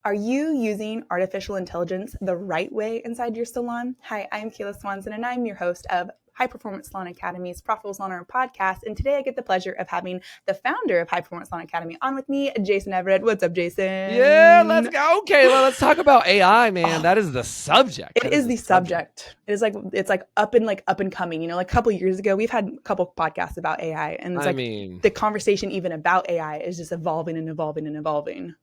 Are you using artificial intelligence the right way inside your salon? Hi, I'm Kayla Swanson, and I'm your host of High Performance Salon Academy's Profitable Salon Owner podcast. And today I get the pleasure of having the founder of High Performance Salon Academy on with me, Jason Everett. What's up, Jason? Yeah, let's go, Kayla. Let's talk about AI, man. That is the subject. It is the subject. It is it's up and coming. You know, like a couple years ago, we've had a couple podcasts about AI, and it's the conversation even about AI is just evolving and evolving and evolving.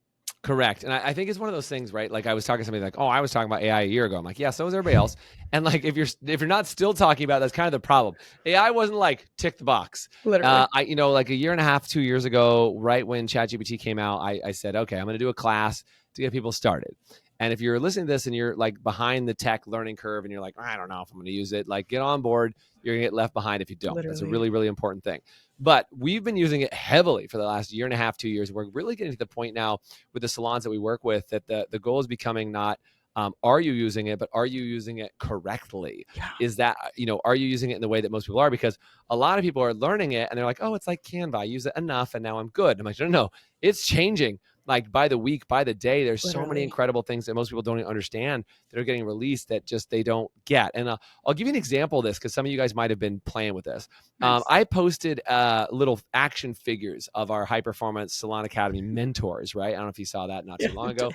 Correct. And I think it's one of those things, right? Like I was talking to somebody like, oh, I was talking about AI a year ago. I'm like, yeah, so is everybody else. And like, if you're not still talking about it, that's kind of the problem. AI wasn't like tick the box. Literally. Like a year and a half, 2 years ago, right when ChatGPT came out, I said, okay, I'm going to do a class to get people started. And if you're listening to this and you're like behind the tech learning curve and you're like, I don't know if I'm going to use it, like get on board. You're going to get left behind if you don't. Literally. That's a really, really important thing. But we've been using it heavily for the last year and a half, 2 years. We're really getting to the point now with the salons that we work with that the goal is becoming not, are you using it, but are you using it correctly? Yeah. Is that, are you using it in the way that most people are? Because a lot of people are learning it and they're like, oh, it's like Canva. I use it enough and now I'm good. I'm like, no, it's changing. Like by the week, by the day, there's Literally. So many incredible things that most people don't even understand that are getting released that just they don't get. And I'll give you an example of this because some of you guys might have been playing with this. Nice. I posted little action figures of our High Performance Salon Academy mentors, right? I don't know if you saw that not too long ago.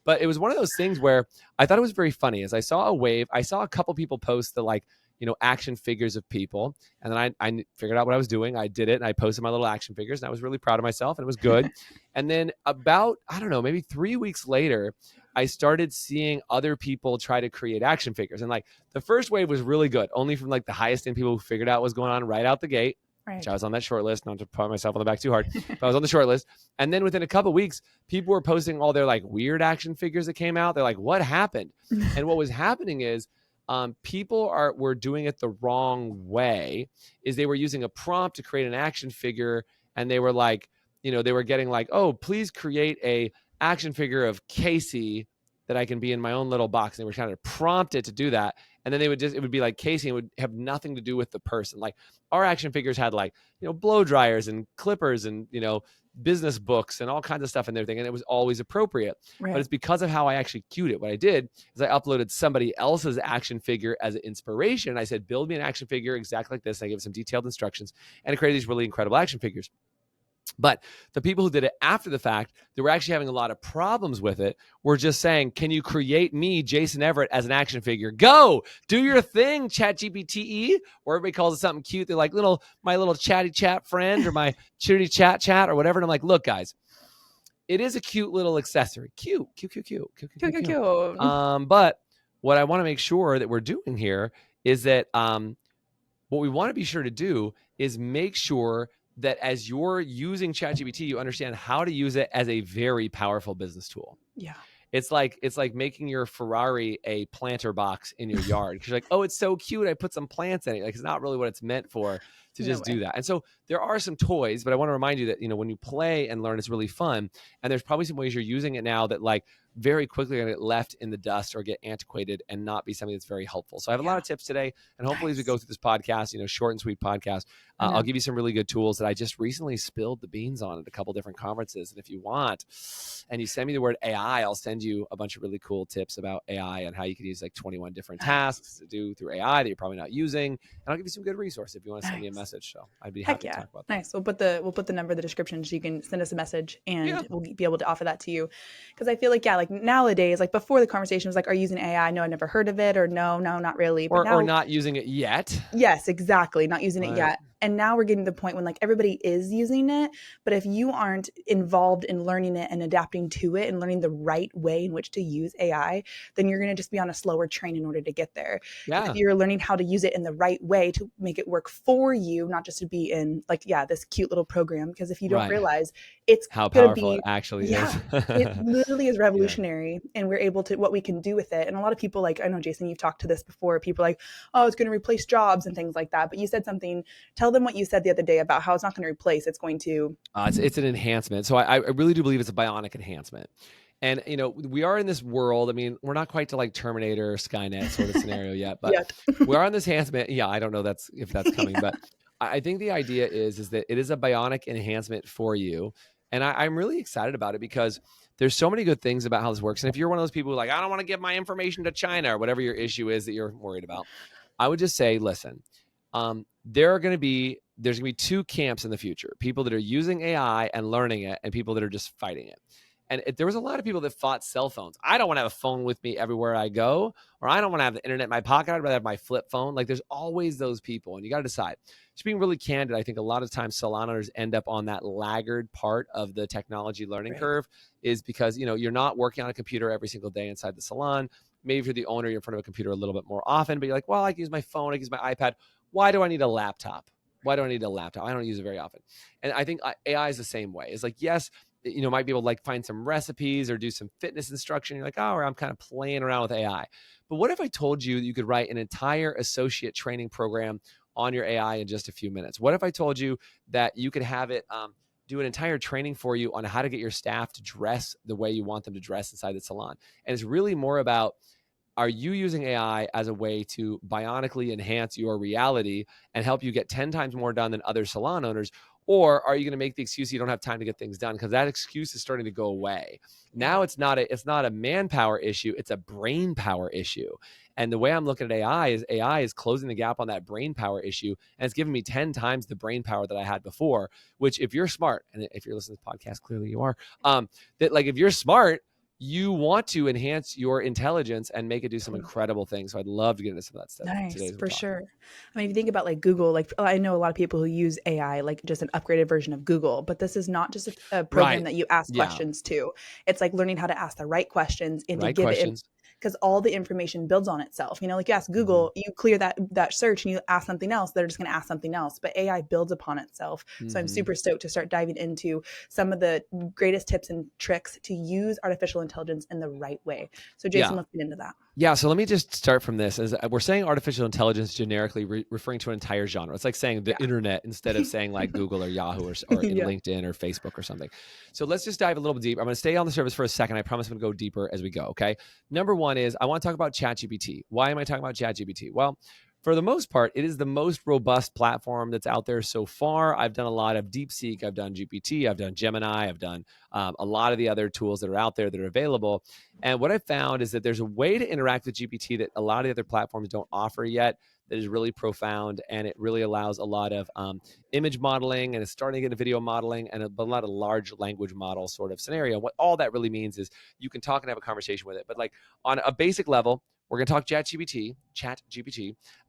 But it was one of those things where I thought it was very funny. As I saw a wave, I saw a couple people post the action figures of people. And then I figured out what I was doing. I did it and I posted my little action figures and I was really proud of myself and it was good. And then about, I don't know, maybe 3 weeks later, I started seeing other people try to create action figures. And like the first wave was really good, only from like the highest end people who figured out what was going on right out the gate. Right. Which I was on that short list, not to pat myself on the back too hard, but I was on the short list. And then within a couple of weeks, people were posting all their like weird action figures that came out. They're like, what happened? And what was happening is people were doing it the wrong way. Is they were using a prompt to create an action figure, and they were like, they were getting like, oh, please create a action figure of Casey that I can be in my own little box. And they were trying to prompt it to do that. And then it would be like Casey, and it would have nothing to do with the person. Like our action figures had like, blow dryers and clippers and, business books and all kinds of stuff in there thing. And it was always appropriate, right. But it's because of how I actually cued it. What I did is I uploaded somebody else's action figure as an inspiration. I said, build me an action figure exactly like this. And I gave some detailed instructions and it created these really incredible action figures. But the people who did it after the fact, they were actually having a lot of problems with it. Were just saying, can you create me, Jason Everett, as an action figure? Go, do your thing, ChatGPT, or everybody calls it something cute. They're like, my little chatty chat friend or my chitty chat or whatever. And I'm like, look, guys, it is a cute little accessory. Cute. But what I want to make sure that we're doing here is that what we want to be sure to do is make sure that as you're using ChatGPT, you understand how to use it as a very powerful business tool. Yeah. It's like making your Ferrari a planter box in your yard. Because you're like, oh, it's so cute. I put some plants in it. Like it's not really what it's meant for to just do that. And so there are some toys, but I want to remind you that, when you play and learn, it's really fun. And there's probably some ways you're using it now that like very quickly going to get left in the dust or get antiquated and not be something that's very helpful. So I have a lot of tips today. And hopefully as we go through this podcast, short and sweet podcast, I'll give you some really good tools that I just recently spilled the beans on at a couple different conferences. And if you want, and you send me the word AI, I'll send you a bunch of really cool tips about AI and how you can use like 21 different tasks to do through AI that you're probably not using. And I'll give you some good resources if you want to send me a message. So I'd be happy to talk about that. Nice. We'll put the number in the description so you can send us a message and we'll be able to offer that to you. Because I feel like, like nowadays, like before the conversation was like, are you using AI? No, I never heard of it. Or no, not really. But or not using it yet. Yes, exactly. Not using it yet. And now we're getting to the point when like everybody is using it. But if you aren't involved in learning it and adapting to it and learning the right way in which to use AI, then you're going to just be on a slower train in order to get there. Yeah. If you're learning how to use it in the right way to make it work for you, not just to be in like, this cute little program. Because if you don't realize it's how powerful it actually is. It literally is revolutionary. And we're able to, what we can do with it. And a lot of people like, I know, Jason, you've talked to this before. People are like, oh, it's going to replace jobs and things like that. But you said something, tell them what you said the other day about how it's not going to replace, it's going to. It's an enhancement. So I really do believe it's a bionic enhancement. And, we are in this world. I mean, we're not quite to like Terminator or Skynet sort of scenario yet, but we are in this enhancement. Yeah, I don't know if that's coming, but I think the idea is that it is a bionic enhancement for you. And I'm really excited about it because there's so many good things about how this works. And if you're one of those people who like, I don't want to give my information to China or whatever your issue is that you're worried about, I would just say, listen, there's going to be two camps in the future: people that are using AI and learning it, and people that are just fighting it. And there was a lot of people that fought cell phones. I don't want to have a phone with me everywhere I go, or I don't want to have the internet in my pocket. I'd rather have my flip phone. Like, there's always those people, and you got to decide. Just being really candid, I think a lot of times salon owners end up on that laggard part of the technology learning curve, is because, you're not working on a computer every single day inside the salon. Maybe if you're the owner, you're in front of a computer a little bit more often, but you're like, well, I can use my phone, I can use my iPad. Why do I need a laptop? I don't use it very often. And I think AI is the same way. It's like, yes, might be able to like find some recipes or do some fitness instruction. You're like, oh, or I'm kind of playing around with AI. But what if I told you that you could write an entire associate training program on your AI in just a few minutes? What if I told you that you could have it do an entire training for you on how to get your staff to dress the way you want them to dress inside the salon? And it's really more about, are you using AI as a way to bionically enhance your reality and help you get 10 times more done than other salon owners? Or are you going to make the excuse you don't have time to get things done? Because that excuse is starting to go away. Now it's not a manpower issue, it's a brain power issue. And the way I'm looking at AI is closing the gap on that brain power issue. And it's giving me 10 times the brain power that I had before, which, if you're smart, and if you're listening to this podcast, clearly you are, that like, if you're smart, you want to enhance your intelligence and make it do some incredible things. So I'd love to get into some of that stuff. Nice, for sure. I mean, if you think about like Google, like I know a lot of people who use AI, like just an upgraded version of Google, but this is not just a program that you ask questions to. It's like learning how to ask the right questions and to give it, because all the information builds on itself. Like you ask Google, you clear that search and you ask something else, they're just going to ask something else. But AI builds upon itself. So I'm super stoked to start diving into some of the greatest tips and tricks to use artificial intelligence in the right way. So Jason, let's get into that. Yeah, so let me just start from this. As we're saying artificial intelligence generically, referring to an entire genre. It's like saying the internet instead of saying like Google or Yahoo or LinkedIn or Facebook or something. So let's just dive a little deep. I'm going to stay on the surface for a second. I promise I'm going to go deeper as we go, okay? Number one is I want to talk about ChatGPT. Why am I talking about ChatGPT? Well, for the most part, it is the most robust platform that's out there so far. I've done a lot of DeepSeek. I've done GPT. I've done Gemini. I've done a lot of the other tools that are out there that are available. And what I found is that there's a way to interact with GPT that a lot of the other platforms don't offer yet, that is really profound. And it really allows a lot of image modeling, and it's starting to get into video modeling and a lot of large language model sort of scenario. What all that really means is you can talk and have a conversation with it. But like on a basic level, we're going to talk ChatGPT.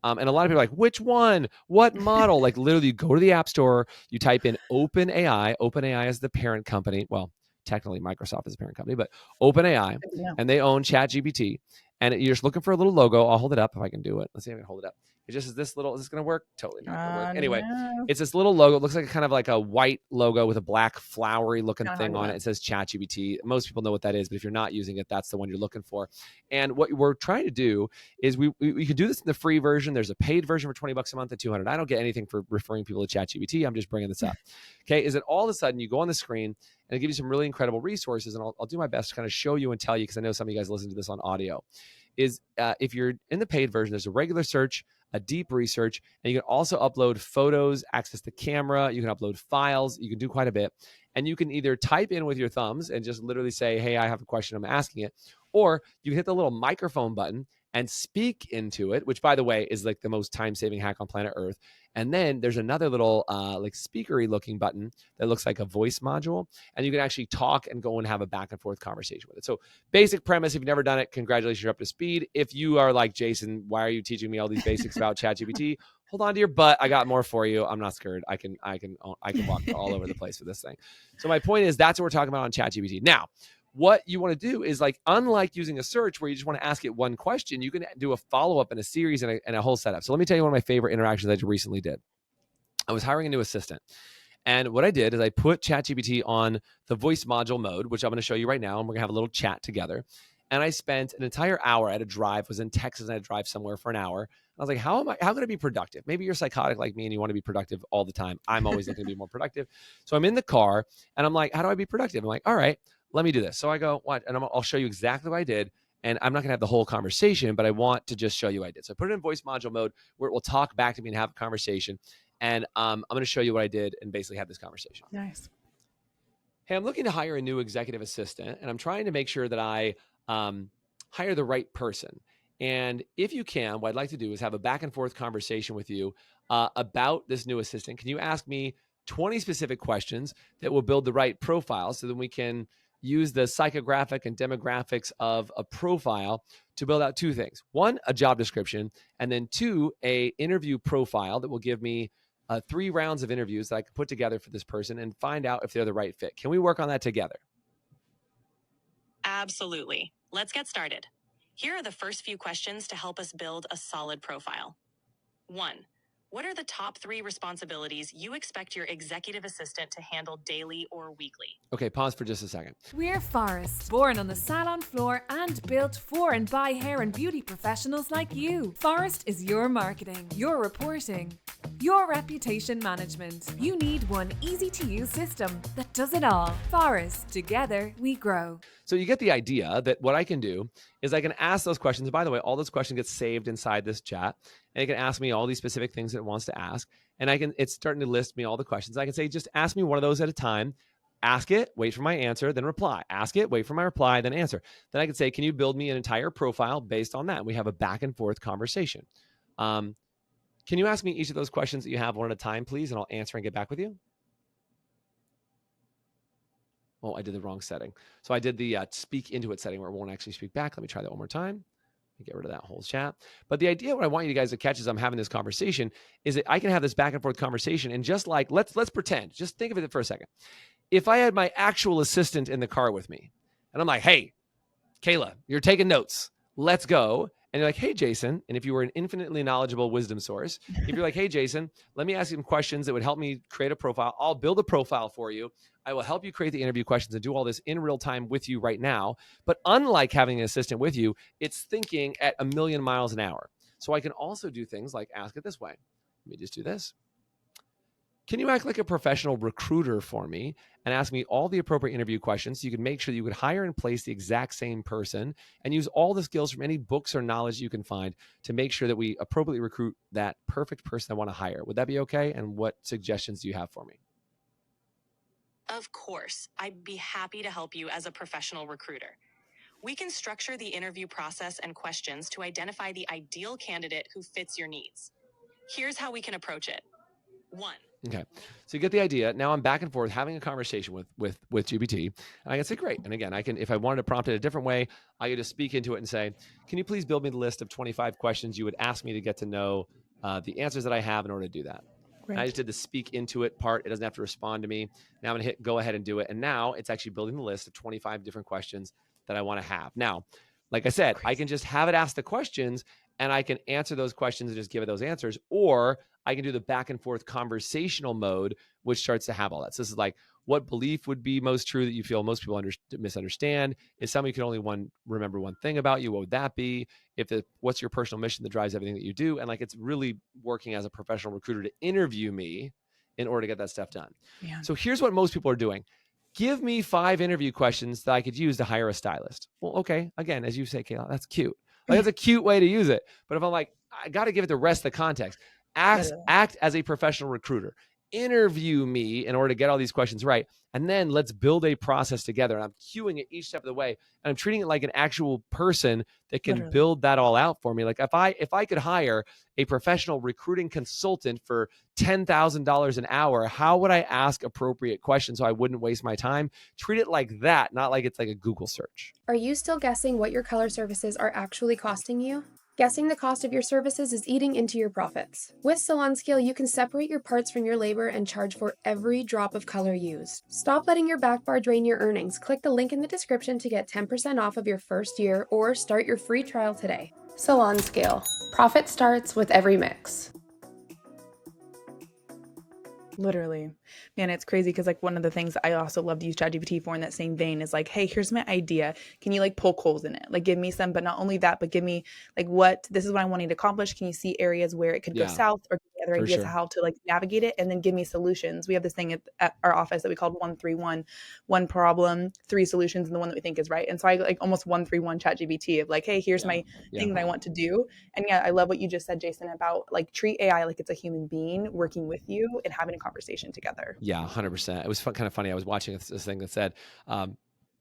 And a lot of people are like, which one? What model? Like literally you go to the App Store, you type in OpenAI. OpenAI is the parent company. Well, technically Microsoft is the parent company, but OpenAI, and they own ChatGPT. And you're just looking for a little logo. I'll hold it up if I can do it. Let's see if I can hold it up. It just is this little, is this going to work? Totally not going to work. Anyway, it's this little logo. It looks like kind of like a white logo with a black flowery looking thing on it. It says ChatGPT. Most people know what that is, but if you're not using it, that's the one you're looking for. And what we're trying to do is we can do this in the free version. There's a paid version for $20 a month at $200. I don't get anything for referring people to ChatGPT. I'm just bringing this up. Okay. Is that all of a sudden you go on the screen and it gives you some really incredible resources. And I'll do my best to kind of show you and tell you, because I know some of you guys listen to this on audio. Is if you're in the paid version, there's a regular search, a deep research, and you can also upload photos, access the camera, you can upload files, you can do quite a bit. And you can either type in with your thumbs and just literally say, hey, I have a question, I'm asking it. Or you can hit the little microphone button and speak into it, which by the way is like the most time-saving hack on planet Earth. And then there's another little like speakery looking button that looks like a voice module, and you can actually talk and go and have a back and forth conversation with it. So basic premise, if you've never done it, congratulations, you're up to speed. If you are like, Jason, why are you teaching me all these basics about ChatGPT? Hold on to your butt. I got more for you. I'm not scared. I can walk all over the place with this thing. So my point is that's what we're talking about on ChatGPT. Now, what you want to do is, like, unlike using a search where you just want to ask it one question, you can do a follow-up in a series and a whole setup. So let me tell you one of my favorite interactions I recently did. I was hiring a new assistant. And what I did is I put ChatGPT on the voice module mode, which I'm going to show you right now. And we're going to have a little chat together. And I spent an entire hour at a drive, was in Texas, and I had to drive somewhere for an hour. I was like, how can I be productive? Maybe you're psychotic like me and you want to be productive all the time. I'm always looking to be more productive. So I'm in the car and I'm like, how do I be productive? I'm like, all right, let me do this. So I go, what? And I'll show you exactly what I did. And I'm not going to have the whole conversation, but I want to just show you what I did. So I put it in voice module mode where it will talk back to me and have a conversation. And I'm going to show you what I did and basically have this conversation. Nice. hey, I'm looking to hire a new executive assistant, and I'm trying to make sure that I hire the right person. And if you can, what I'd like to do is have a back and forth conversation with you about this new assistant. Can you ask me 20 specific questions that will build the right profile so that we can use the psychographic and demographics of a profile to build out two things. One, a job description, and then two, a interview profile that will give me 3 rounds of interviews that I can put together for this person and find out if they're the right fit. Can we work on that together? Absolutely. Let's get started. Here are the first few questions to help us build a solid profile. 1. What are the top 3 responsibilities you expect your executive assistant to handle daily or weekly? Okay, pause for just a second. We're Forest, born on the salon floor and built for and by hair and beauty professionals like you. Forest is your marketing, your reporting, your reputation management. You need one easy-to-use system that does it all. Forest, together we grow. So you get the idea that what I can do is I can ask those questions. And by the way, all those questions get saved inside this chat. And it can ask me all these specific things that it wants to ask. And it's starting to list me all the questions. I can say, just ask me one of those at a time. Ask it, wait for my answer, then reply. Ask it, wait for my reply, then answer. Then I can say, can you build me an entire profile based on that? We have a back and forth conversation. Can you ask me each of those questions that you have one at a time, please? And I'll answer and get back with you. Oh, I did the wrong setting. So I did the speak into it setting where it won't actually speak back. Let me try that one more time. Get rid of that whole chat. But the idea, what I want you guys to catch as I'm having this conversation is that I can have this back and forth conversation. And just like, let's pretend, just think of it for a second. If I had my actual assistant in the car with me and I'm like, hey, Kayla, you're taking notes. Let's go. And you're like, hey, Jason. And if you were an infinitely knowledgeable wisdom source, if you're like, hey, Jason, let me ask you some questions that would help me create a profile. I'll build a profile for you. I will help you create the interview questions and do all this in real time with you right now. But unlike having an assistant with you, it's thinking at 1,000,000 miles an hour. So I can also do things like ask it this way. Let me just do this. Can you act like a professional recruiter for me and ask me all the appropriate interview questions so you can make sure that you could hire and place the exact same person and use all the skills from any books or knowledge you can find to make sure that we appropriately recruit that perfect person I want to hire? Would that be okay? And what suggestions do you have for me? Of course, I'd be happy to help you as a professional recruiter. We can structure the interview process and questions to identify the ideal candidate who fits your needs. Here's how we can approach it. 1. Okay. So you get the idea. Now I'm back and forth having a conversation with GPT. And I can say, great. And again, if I wanted to prompt it a different way, I could just speak into it and say, can you please build me the list of 25 questions you would ask me to get to know the answers that I have in order to do that? Right. I just did the speak into it part. It doesn't have to respond to me. Now I'm going to hit go ahead and do it. And now it's actually building the list of 25 different questions that I want to have. Now, like I said, I can just have it ask the questions and I can answer those questions and just give it those answers, or I can do the back and forth conversational mode, which starts to have all that. So this is like, what belief would be most true that you feel most people misunderstand? Is somebody can only remember one thing about you? What would that be? What's your personal mission that drives everything that you do? And like, it's really working as a professional recruiter to interview me in order to get that stuff done. Yeah. So here's what most people are doing. Give me 5 interview questions that I could use to hire a stylist. Well, okay. Again, as you say, Kayla, that's cute. Like, that's a cute way to use it. But if I'm like, I got to give it the rest of the context. Act as a professional recruiter. Interview me in order to get all these questions right. And then let's build a process together. And I'm cueing it each step of the way. And I'm treating it like an actual person that can build that all out for me. Like if I could hire a professional recruiting consultant for $10,000 an hour, how would I ask appropriate questions so I wouldn't waste my time? Treat it like that, not like it's like a Google search. Are you still guessing what your color services are actually costing you? Guessing the cost of your services is eating into your profits. With Salon Scale, you can separate your parts from your labor and charge for every drop of color used. Stop letting your back bar drain your earnings. Click the link in the description to get 10% off of your first year or start your free trial today. Salon Scale. Profit starts with every mix. Literally. Man, it's crazy because like one of the things I also love to use ChatGPT for in that same vein is like, hey, here's my idea. Can you like poke holes in it? Like give me some, but not only that, but give me like this is what I'm wanting to accomplish. Can you see areas where it could go south or together For ideas sure. how to like navigate it and then give me solutions. We have this thing at our office that we called 131, one problem, 3 solutions, and the one that we think is right. And so I like almost 131 ChatGPT of like, hey, here's my thing that I want to do. And yeah, I love what you just said, Jason, about like treat AI like it's a human being working with you and having a conversation together. Yeah, 100%. It was kind of funny. I was watching this thing that said,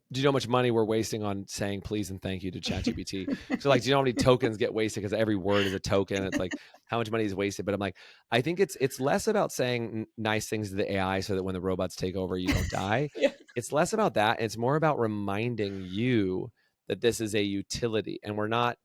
do you know how much money we're wasting on saying please and thank you to ChatGPT? So like, do you know how many tokens get wasted? Because every word is a token. It's like how much money is wasted. But I'm like, I think it's less about saying nice things to the AI so that when the robots take over, you don't die. Yeah. It's less about that. It's more about reminding you that this is a utility and we're not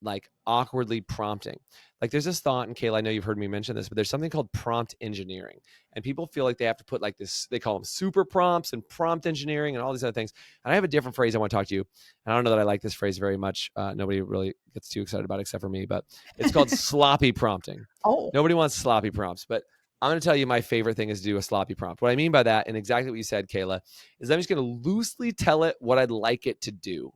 like awkwardly prompting. Like there's this thought, and Kayla, I know you've heard me mention this, but there's something called prompt engineering. And people feel like they have to put like this, they call them super prompts and prompt engineering and all these other things. And I have a different phrase I want to talk to you. And I don't know that I like this phrase very much. Nobody really gets too excited about it except for me, but it's called sloppy prompting. Oh, Nobody wants sloppy prompts, but I'm going to tell you my favorite thing is to do a sloppy prompt. What I mean by that, and exactly what you said, Kayla, is I'm just going to loosely tell it what I'd like it to do.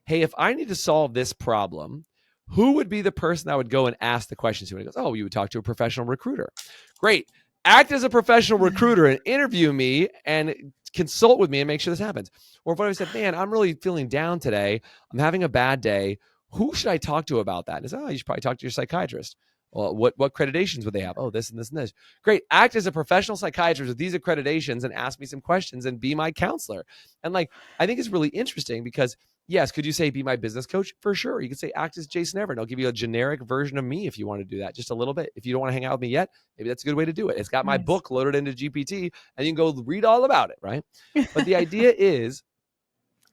Hey, if I need to solve this problem, who would be the person I would go and ask the questions to? And he goes, oh, you would talk to a professional recruiter. Great. Act as a professional recruiter and interview me and consult with me and make sure this happens. Or if I said, man, I'm really feeling down today. I'm having a bad day. Who should I talk to about that? And it's, oh, you should probably talk to your psychiatrist. Well, what accreditations would they have? Oh, this and this and this. Great. Act as a professional psychiatrist with these accreditations and ask me some questions and be my counselor. And like, I think it's really interesting because yes, could you say be my business coach? For sure. You could say act as Jason Everett. I'll give you a generic version of me if you want to do that, just a little bit. If you don't want to hang out with me yet, maybe that's a good way to do it. It's got my book loaded into GPT and you can go read all about it, right? But the idea is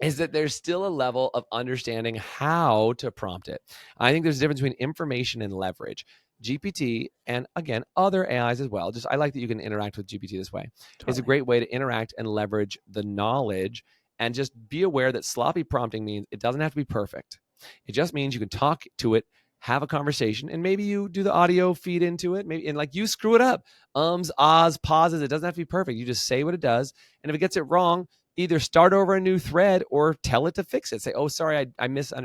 that there's still a level of understanding how to prompt it. I think there's a difference between information and leverage. GPT and again, other AIs as well. Just I like that you can interact with GPT this way. Totally. It's a great way to interact and leverage the knowledge. And just be aware that sloppy prompting means it doesn't have to be perfect. It just means you can talk to it, have a conversation, and maybe you do the audio feed into it. Maybe and like you screw it up. Ahs, pauses. It doesn't have to be perfect. You just say what it does. And if it gets it wrong, either start over a new thread or tell it to fix it. Say, oh, sorry,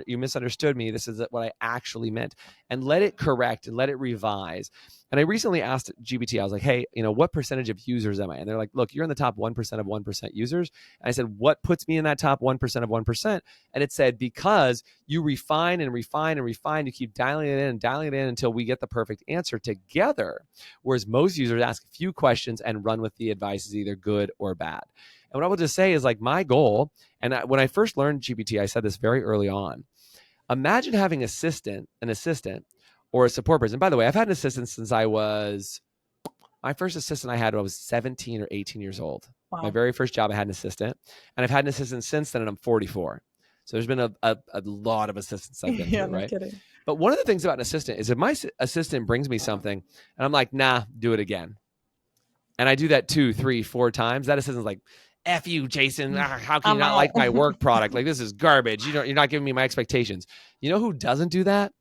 you misunderstood me. This is what I actually meant. And let it correct and let it revise. And I recently asked GPT, I was like, hey, what percentage of users am I? And they're like, look, you're in the top 1% of 1% users. And I said, what puts me in that top 1% of 1%? And it said, because you refine and refine and refine, you keep dialing it in and dialing it in until we get the perfect answer together. Whereas most users ask a few questions and run with the advice is either good or bad. And what I will just say is like my goal, and when I first learned GPT, I said this very early on, imagine having an assistant or a support person. By the way, I've had an assistant since my first assistant I had when I was 17 or 18 years old. Wow. My very first job, I had an assistant. And I've had an assistant since then, and I'm 44. So there's been a lot of assistants I've been through, right? Kidding. But one of the things about an assistant is if my assistant brings me something, and I'm like, nah, do it again. And I do that 2, 3, 4 times. That assistant's like, F you, Jason. How can you not like my work product? Like, this is garbage. You're not giving me my expectations. You know who doesn't do that?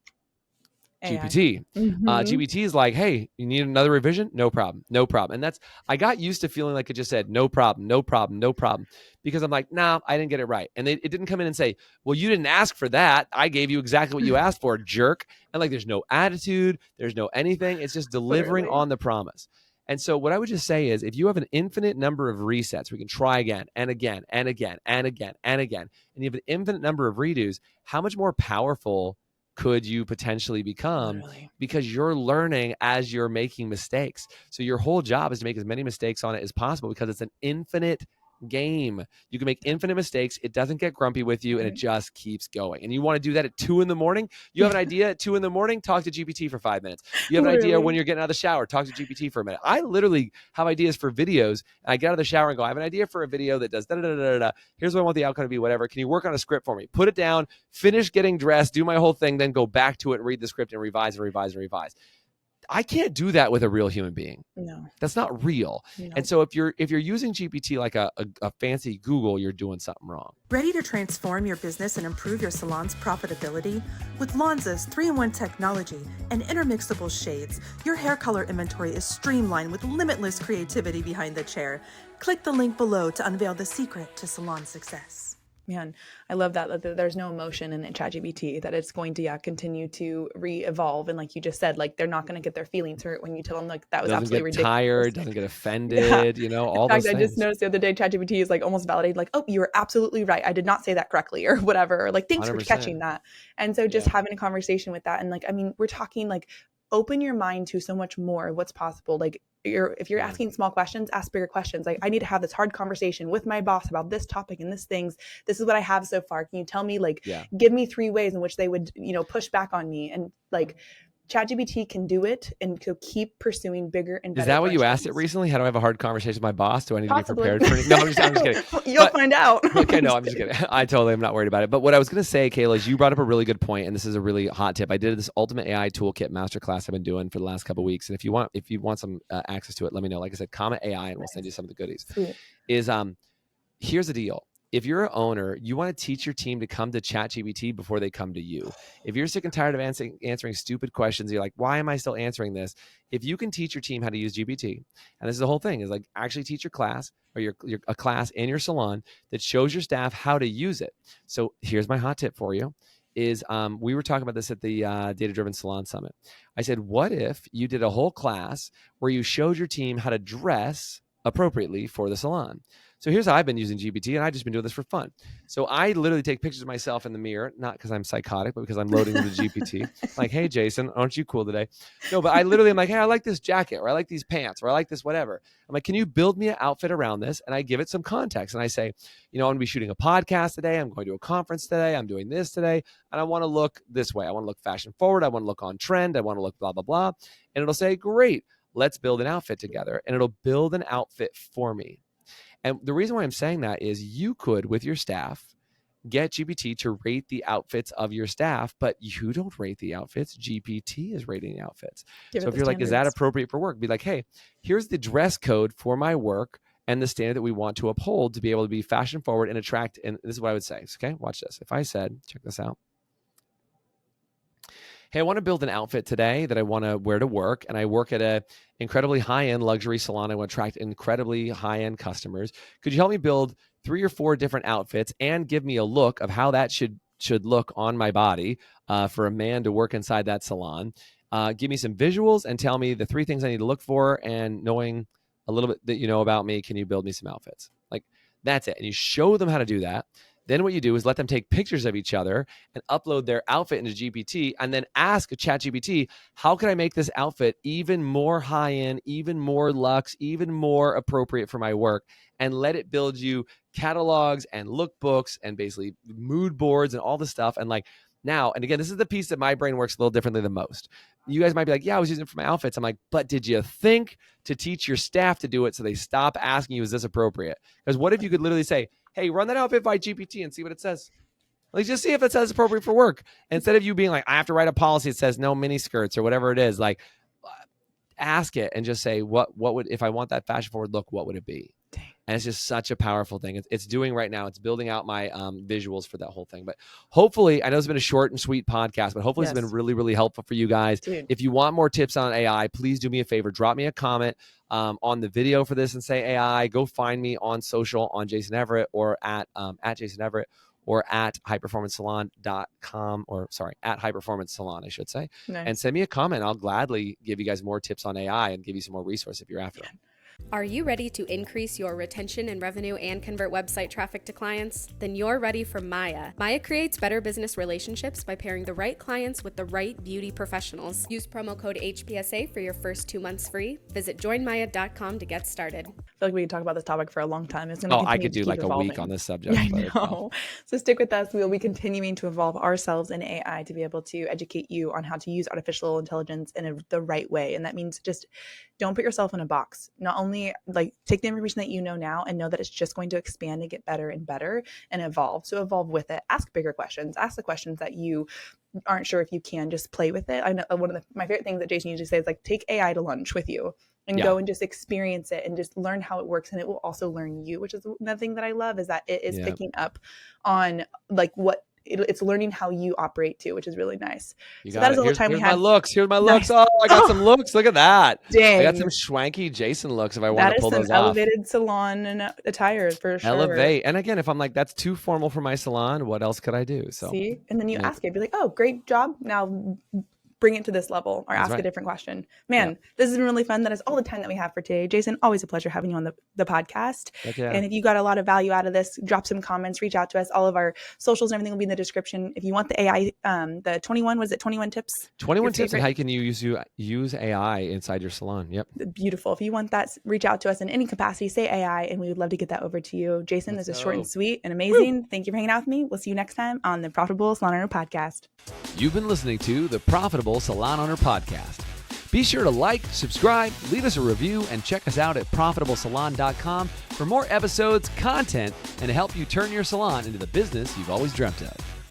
AI. GPT. GPT is like, hey, you need another revision? No problem. No problem. And I got used to feeling like it just said, no problem, no problem, no problem. Because I'm like, nah, I didn't get it right. And it didn't come in and say, well, you didn't ask for that. I gave you exactly what you asked for, jerk. And like, there's no attitude. There's no anything. It's just delivering on the promise. And so what I would just say is if you have an infinite number of resets, we can try again and again and again and again and again, and you have an infinite number of redos, how much more powerful could you potentially become? Literally. Because you're learning as you're making mistakes. So your whole job is to make as many mistakes on it as possible because it's an infinite game. You can make infinite mistakes. It doesn't get grumpy with you and it just keeps going. And you want to do that at 2 a.m. You have an idea at 2 a.m, talk to GPT for 5 minutes. You have an idea when you're getting out of the shower, talk to GPT for a minute. I literally have ideas for videos and I get out of the shower and go, I have an idea for a video that does da-da-da-da-da. Here's what I want the outcome to be, whatever. Can you work on a script for me? Put it down, finish getting dressed, do my whole thing, then go back to it and read the script and revise and revise and revise. I can't do that with a real human being. No, that's not real. No. And so if you're using GPT like a fancy Google, you're doing something wrong. Ready to transform your business and improve your salon's profitability? With Lonza's 3-in-1 technology and intermixable shades, your hair color inventory is streamlined with limitless creativity behind the chair. Click the link below to unveil the secret to salon success. Man, I love that there's no emotion in ChatGPT, that it's going to continue to re-evolve. And like you just said, like they're not going to get their feelings hurt when you tell them like that was Doesn't absolutely get ridiculous. tired, doesn't get Yeah. offended, In all fact, those I just things. noticed the other day ChatGPT is like almost validated, like, oh, you were absolutely right. I did not say that correctly or whatever. Or, like, thanks for 100%. catching that. And so just Yeah. having a conversation with that. And like, I mean, we're talking like open your mind to so much more of what's possible. Like if you're asking small questions, ask bigger questions. Like, I need to have this hard conversation with my boss about this topic and this things. This is what I have so far. Can you tell me, like, give me 3 ways in which they would, push back on me? And like, ChatGPT can do it, and so keep pursuing bigger and better. Is that what you asked it questions. recently? How do I have a hard conversation with my boss? Do I need Possibly. to be prepared for it? No, I'm just kidding. You'll find out. Okay, no, I'm just kidding. I totally am not worried about it. But what I was going to say, Kayla, is you brought up a really good point, and this is a really hot tip. I did this Ultimate AI Toolkit masterclass I've been doing for the last couple of weeks, and if you want some access to it, let me know. Like I said, comment AI, and we'll send you some of the goodies. Sweet. Here's the deal. If you're an owner, you want to teach your team to come to ChatGPT before they come to you. If you're sick and tired of answering stupid questions, you're like, why am I still answering this? If you can teach your team how to use GPT, and this is the whole thing, is like actually teach your class or a class in your salon that shows your staff how to use it. So here's my hot tip for you is we were talking about this at the Data-Driven Salon Summit. I said, what if you did a whole class where you showed your team how to dress appropriately for the salon? So here's how I've been using GPT, and I've just been doing this for fun. So I literally take pictures of myself in the mirror, not because I'm psychotic, but because I'm loading the GPT. Like, hey, Jason, aren't you cool today? No, but I literally am like, hey, I like this jacket, or I like these pants, or I like this whatever. I'm like, can you build me an outfit around this? And I give it some context. And I say, I'm going to be shooting a podcast today. I'm going to a conference today. I'm doing this today. And I want to look this way. I want to look fashion forward. I want to look on trend. I want to look blah, blah, blah. And it'll say, great, let's build an outfit together. And it'll build an outfit for me. And the reason why I'm saying that is you could, with your staff, get GPT to rate the outfits of your staff, but you don't rate the outfits. GPT is rating the outfits. So if you're like, is that appropriate for work? Be like, hey, here's the dress code for my work and the standard that we want to uphold to be able to be fashion forward and attract. And this is what I would say. Okay, watch this. If I said, check this out. Hey, I want to build an outfit today that I want to wear to work, and I work at an incredibly high-end luxury salon. I want to attract incredibly high-end customers. Could you help me build 3 or 4 different outfits and give me a look of how that should look on my body for a man to work inside that salon? Give me some visuals and tell me the 3 things I need to look for, and knowing a little bit that you know about me, can you build me some outfits? Like, that's it. And you show them how to do that. Then what you do is let them take pictures of each other and upload their outfit into GPT, and then ask a ChatGPT, how can I make this outfit even more high-end, even more luxe, even more appropriate for my work, and let it build you catalogs and lookbooks and basically mood boards and all this stuff. And like now, and again, this is the piece that my brain works a little differently than most. You guys might be like, yeah, I was using it for my outfits. I'm like, but did you think to teach your staff to do it so they stop asking you, is this appropriate? Because what if you could literally say, hey, run that outfit by GPT and see what it says. Like, just see if it says appropriate for work. Instead of you being like, I have to write a policy that says no mini skirts or whatever it is, like, ask it and just say, what would, if I want that fashion forward look, what would it be? And it's just such a powerful thing. It's doing right now. It's building out my visuals for that whole thing. But hopefully, I know it's been a short and sweet podcast, but hopefully it's been really, really helpful for you guys. Dude. If you want more tips on AI, please do me a favor. Drop me a comment on the video for this and say AI. Go find me on social on Jason Everett or at Jason Everett or at highperformancesalon.com or sorry, at High Performance Salon, I should say. Nice. And send me a comment. I'll gladly give you guys more tips on AI and give you some more resources if you're after them. Are you ready to increase your retention and revenue and convert website traffic to clients? Then you're ready for Maya. Maya creates better business relationships by pairing the right clients with the right beauty professionals. Use promo code HPSA for your first 2 months free. Visit joinmaya.com to get started. I feel like we could talk about this topic for a long time. It's I could do like evolving. A week on this subject. Yeah, I know. So stick with us. We will be continuing to evolve ourselves in AI to be able to educate you on how to use artificial intelligence in the right way. And that means just don't put yourself in a box. Not only like take the information that you know now and know that it's just going to expand and get better and better and evolve. So evolve with it. Ask bigger questions. Ask the questions that you aren't sure if you can. Just play with it. I know one of my favorite things that Jason usually says, like, take AI to lunch with you and go and just experience it and just learn how it works. And it will also learn you, which is another thing that I love is that it is picking up on like what it's learning how you operate too, which is really nice. You So got that is it. all the time we Here's my have. looks. Here's my Nice. looks. Oh, I got some looks. Look at that. I got Dang. some schwanky Jason looks if I want That to is pull some those off. elevated salon and attire for sure. Elevate. And again, if I'm like, that's too formal for my salon, what else could I do? So See? And then you yeah. ask it, be like, oh, great job. Now bring it to this level, or That's ask right. a different question. Man, Yeah. this has been really fun. That is all the time that we have for today. Jason, always a pleasure having you on the podcast. Heck yeah. And if you got a lot of value out of this, drop some comments, reach out to us. All of our socials and everything will be in the description. If you want the AI, the 21 tips? 21 tips on how you can use AI inside your salon. Yep. Beautiful. If you want that, reach out to us in any capacity, say AI, and we would love to get that over to you. Jason, this is short and sweet and amazing. Thank you for hanging out with me. We'll see you next time on the Profitable Salon Owner Podcast. You've been listening to the Profitable Salon Owner Podcast. Be sure to like, subscribe, leave us a review, and check us out at profitablesalon.com for more episodes, content, and to help you turn your salon into the business you've always dreamt of.